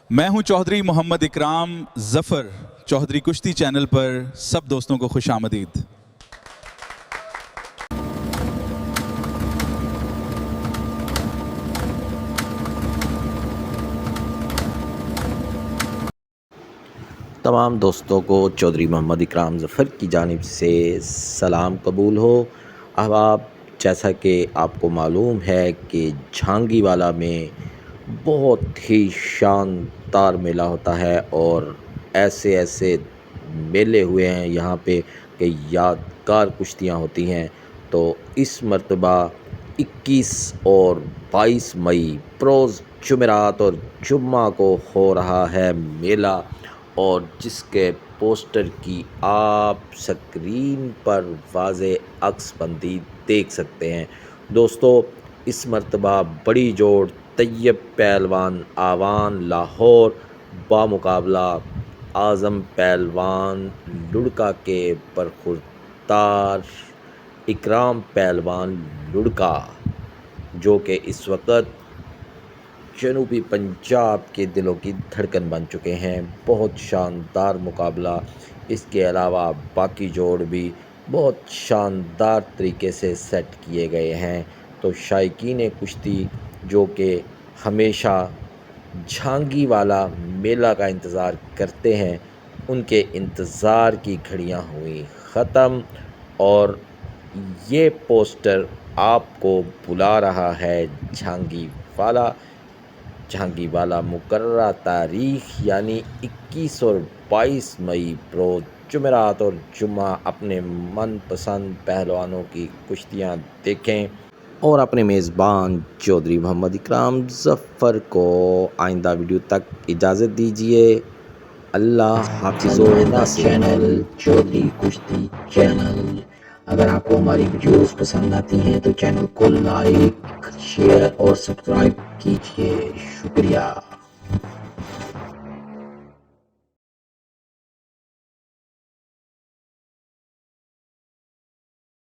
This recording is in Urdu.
میں ہوں چودھری محمد اکرام ظفر. چودھری کشتی چینل پر سب دوستوں کو خوش آمدید. تمام دوستوں کو چودھری محمد اکرام ظفر کی جانب سے سلام قبول ہو. احباب، جیسا کہ آپ کو معلوم ہے کہ جھانگی والا میں بہت ہی شاندار میلہ ہوتا ہے اور ایسے ایسے میلے ہوئے ہیں یہاں پہ کہ یادگار کشتیاں ہوتی ہیں. تو اس مرتبہ 21 اور 22 مئی بروز جمعرات اور جمعہ کو ہو رہا ہے میلہ، اور جس کے پوسٹر کی آپ سکرین پر واضح عکس بندی دیکھ سکتے ہیں. دوستو، اس مرتبہ بڑی جوڑ طیب پہلوان آوان لاہور بامقابلہ اعظم پہلوان لڑکا کے برخوردار اکرام پہلوان لڑکا، جو کہ اس وقت جنوبی پنجاب کے دلوں کی دھڑکن بن چکے ہیں. بہت شاندار مقابلہ. اس کے علاوہ باقی جوڑ بھی بہت شاندار طریقے سے سیٹ کیے گئے ہیں. تو شائقین کشتی جو کہ ہمیشہ جھانگی والا میلہ کا انتظار کرتے ہیں، ان کے انتظار کی گھڑیاں ہوئیں ختم، اور یہ پوسٹر آپ کو بلا رہا ہے جھانگی والا مقررہ تاریخ یعنی 21 اور 22 مئی بروز جمعرات اور جمعہ اپنے من پسند پہلوانوں کی کشتیاں دیکھیں، اور اپنے میزبان چودھری محمد اکرام ظفر کو آئندہ ویڈیو تک اجازت دیجیے. اللہ حافظ و ناصر. چینل چودھری کشتی چینل. اگر آپ کو ہماری ویڈیوز پسند آتی ہیں تو چینل کو لائک، شیئر اور سبسکرائب کیجیے. شکریہ.